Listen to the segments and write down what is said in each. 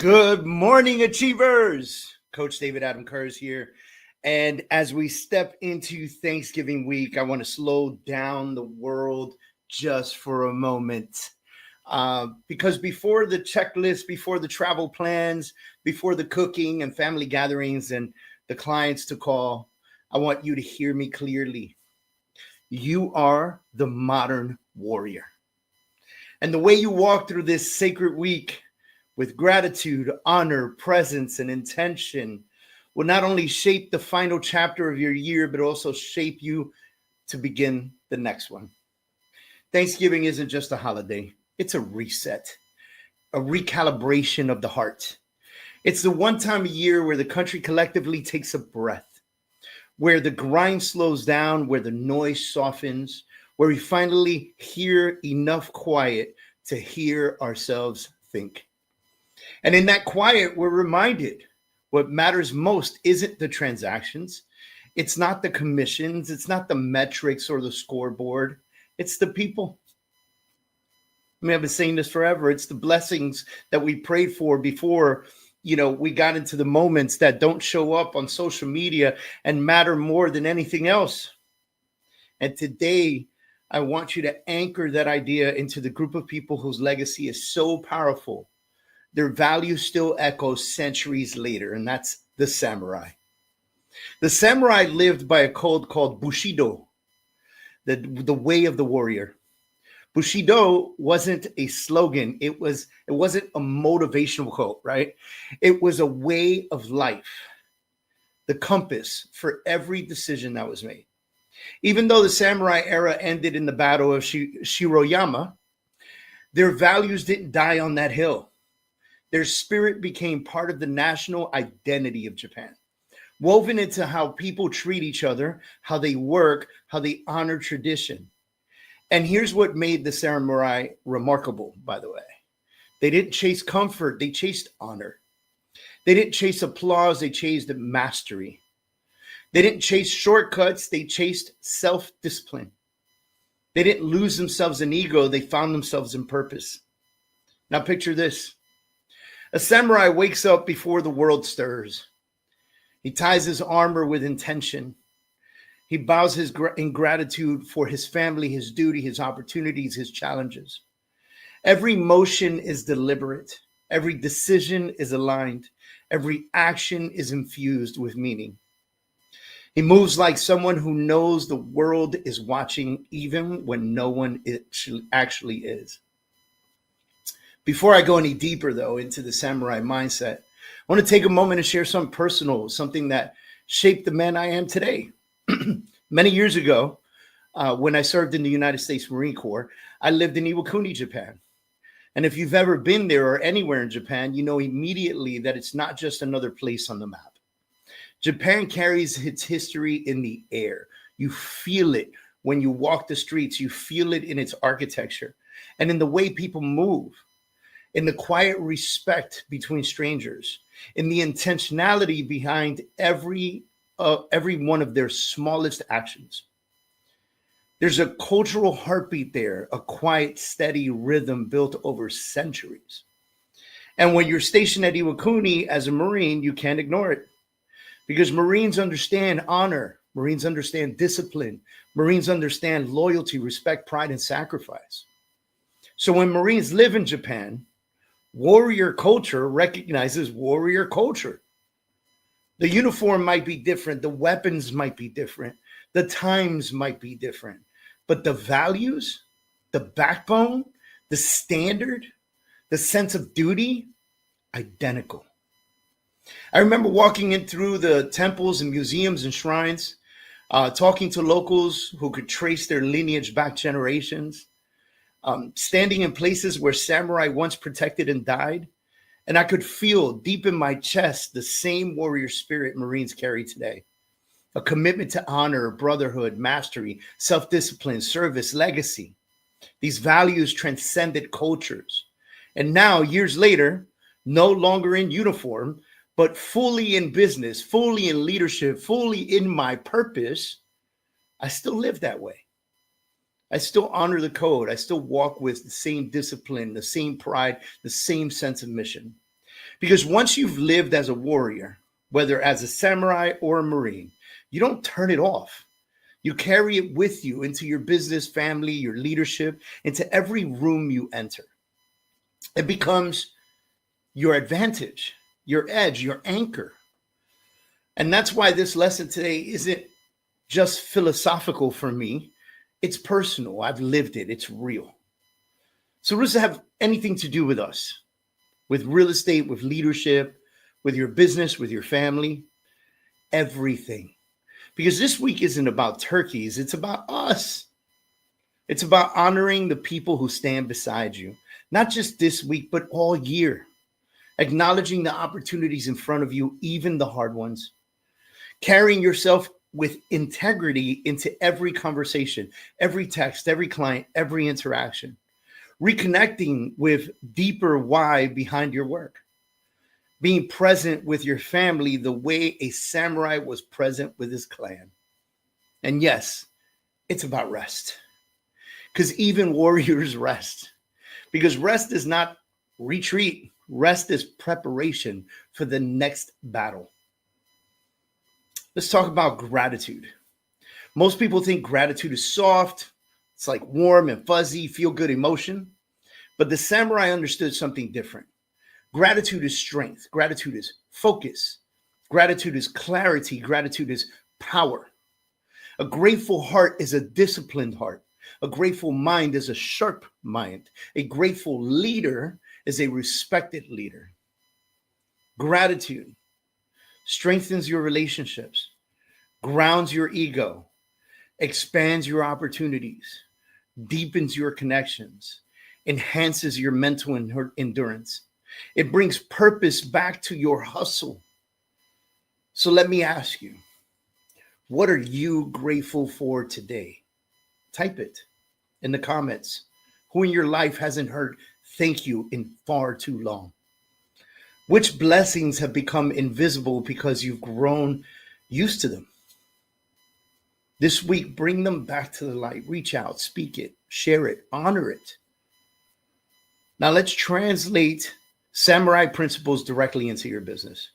Good morning, Achievers. Coach David Adam Kurz here. And as we step into Thanksgiving week, I want to slow down the world just for a moment. Because before the checklist, before the travel plans, before the cooking and family gatherings and the clients to call, I want you to hear me clearly. You are the modern warrior. And the way you walk through this sacred week with gratitude, honor, presence, and intention will not only shape the final chapter of your year, but also shape you to begin the next one. Thanksgiving isn't just a holiday. It's a reset, a recalibration of the heart. It's the one time a year where the country collectively takes a breath, where the grind slows down, where the noise softens, where we finally hear enough quiet to hear ourselves think. And in that quiet, we're reminded what matters most isn't the transactions. It's not the commissions. It's not the metrics or the scoreboard. It's the people. I mean, I've been saying this forever. It's the blessings that we prayed for before, we got into the moments that don't show up on social media and matter more than anything else. And today, I want you to anchor that idea into the group of people whose legacy is so powerful. Their value still echoes centuries later, and that's the samurai. The samurai lived by a code called Bushido, the way of the warrior. Bushido wasn't a slogan. It wasn't a motivational quote, right? It was a way of life, the compass for every decision that was made. Even though the samurai era ended in the Battle of Shiroyama, their values didn't die on that hill. Their spirit became part of the national identity of Japan, woven into how people treat each other, how they work, how they honor tradition. And here's what made the samurai remarkable, by the way. They didn't chase comfort, they chased honor. They didn't chase applause, they chased mastery. They didn't chase shortcuts, they chased self-discipline. They didn't lose themselves in ego, they found themselves in purpose. Now picture this. A samurai wakes up before the world stirs. He ties his armor with intention. He bows in gratitude for his family, his duty, his opportunities, his challenges. Every motion is deliberate. Every decision is aligned. Every action is infused with meaning. He moves like someone who knows the world is watching, even when no one actually is. Before I go any deeper, though, into the samurai mindset, I want to take a moment and share something personal, something that shaped the man I am today. Many years ago, when I served in the United States Marine Corps, I lived in Iwakuni, Japan. And if you've ever been there or anywhere in Japan, you know immediately that it's not just another place on the map. Japan carries its history in the air. You feel it when you walk the streets. You feel it in its architecture and in the way people move, in the quiet respect between strangers, in the intentionality behind every one of their smallest actions. There's a cultural heartbeat there, a quiet, steady rhythm built over centuries. And when you're stationed at Iwakuni as a Marine, you can't ignore it. Because Marines understand honor, Marines understand discipline, Marines understand loyalty, respect, pride, and sacrifice. So when Marines live in Japan, warrior culture recognizes warrior culture. The uniform might be different. The weapons might be different. The times might be different. But the values, the backbone, the standard, the sense of duty, identical. I remember walking in through the temples and museums and shrines, talking to locals who could trace their lineage back generations, standing in places where samurai once protected and died. And I could feel deep in my chest the same warrior spirit Marines carry today. A commitment to honor, brotherhood, mastery, self-discipline, service, legacy. These values transcended cultures. And now, years later, no longer in uniform, but fully in business, fully in leadership, fully in my purpose, I still live that way. I still honor the code. I still walk with the same discipline, the same pride, the same sense of mission. Because once you've lived as a warrior, whether as a samurai or a Marine, you don't turn it off. You carry it with you into your business, family, your leadership, into every room you enter. It becomes your advantage, your edge, your anchor. And that's why this lesson today isn't just philosophical for me. It's personal. I've lived it. It's real. So what does it have anything to do with us? With real estate, with leadership, with your business, with your family? Everything. Because this week isn't about turkeys. It's about us. It's about honoring the people who stand beside you. Not just this week, but all year. Acknowledging the opportunities in front of you, even the hard ones. Carrying yourself with integrity into every conversation, every text, every client, every interaction. Reconnecting with deeper why behind your work. Being present with your family the way a samurai was present with his clan. And yes, it's about rest. Because even warriors rest. Because rest is not retreat. Rest is preparation for the next battle. Let's talk about gratitude. Most people think gratitude is soft. It's like warm and fuzzy, feel-good emotion. But the samurai understood something different. Gratitude is strength. Gratitude is focus. Gratitude is clarity. Gratitude is power. A grateful heart is a disciplined heart. A grateful mind is a sharp mind. A grateful leader is a respected leader. Gratitude strengthens your relationships, grounds your ego, expands your opportunities, deepens your connections, enhances your mental endurance. It brings purpose back to your hustle. So let me ask you, what are you grateful for today? Type it in the comments. Who in your life hasn't heard thank you in far too long? Which blessings have become invisible because you've grown used to them? This week, bring them back to the light. Reach out, speak it, share it, honor it. Now let's translate samurai principles directly into your business.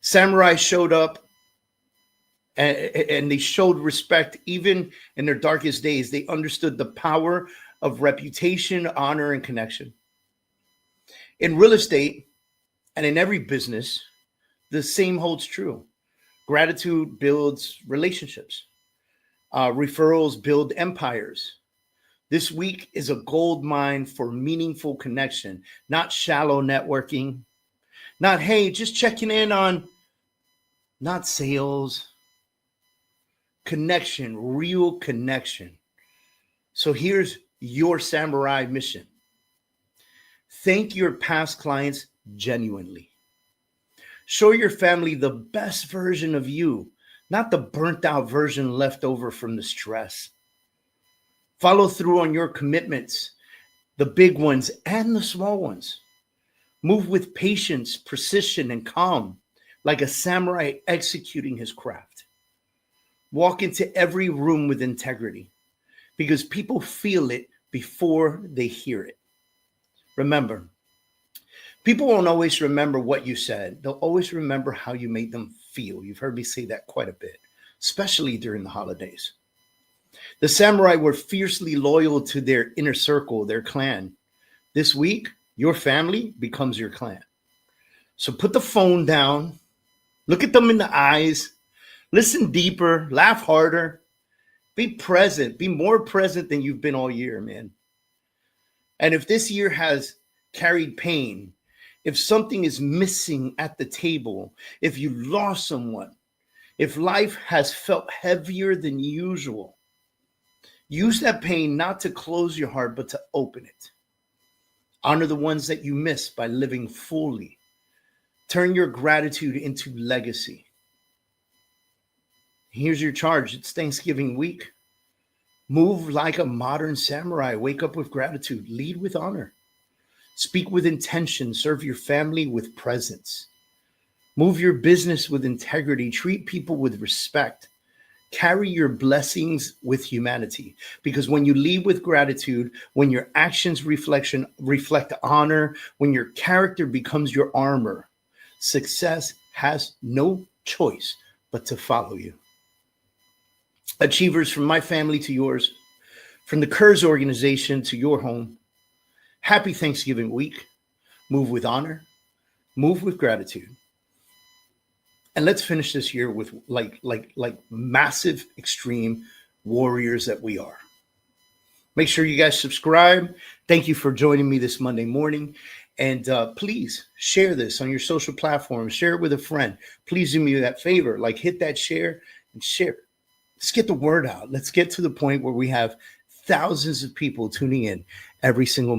Samurai showed up and they showed respect even in their darkest days. They understood the power of reputation, honor, and connection. In real estate and in every business, the same holds true. Gratitude builds relationships. Referrals build empires. This week is a gold mine for meaningful connection, not shallow networking, not, hey, just checking in on, not sales. Connection, real connection. So here's your samurai mission. Thank your past clients genuinely. Show your family the best version of you, not the burnt out version left over from the stress. Follow through on your commitments, the big ones and the small ones. Move with patience, precision, and calm, like a samurai executing his craft. Walk into every room with integrity, because people feel it before they hear it. Remember, people won't always remember what you said. They'll always remember how you made them feel. You've heard me say that quite a bit, especially during the holidays. The samurai were fiercely loyal to their inner circle, their clan. This week, your family becomes your clan. So put the phone down, look at them in the eyes, listen deeper, laugh harder, be present, be more present than you've been all year, man. And if this year has carried pain, if something is missing at the table, if you lost someone, if life has felt heavier than usual, use that pain not to close your heart, but to open it. Honor the ones that you miss by living fully. Turn your gratitude into legacy. Here's your charge. It's Thanksgiving week. Move like a modern samurai. Wake up with gratitude. Lead with honor. Speak with intention. Serve your family with presence. Move your business with integrity. Treat people with respect. Carry your blessings with humanity, because when you lead with gratitude, when your actions reflect honor, when your character becomes your armor, success has no choice but to follow you. Achievers, from my family to yours, from the Kurz organization to your home, happy Thanksgiving week. Move with honor, move with gratitude. And let's finish this year with like massive, extreme warriors that we are. Make sure you guys subscribe. Thank you for joining me this Monday morning. And please share this on your social platforms. Share it with a friend. Please do me that favor. Like, hit that share and share it. Let's get the word out. Let's get to the point where we have thousands of people tuning in every single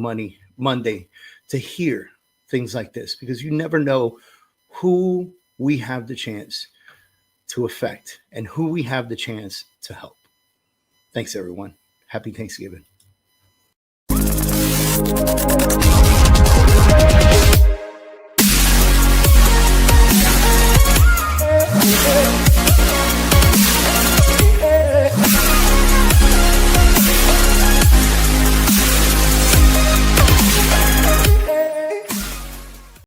Monday to hear things like this, because you never know who we have the chance to affect and who we have the chance to help. Thanks, everyone. Happy Thanksgiving.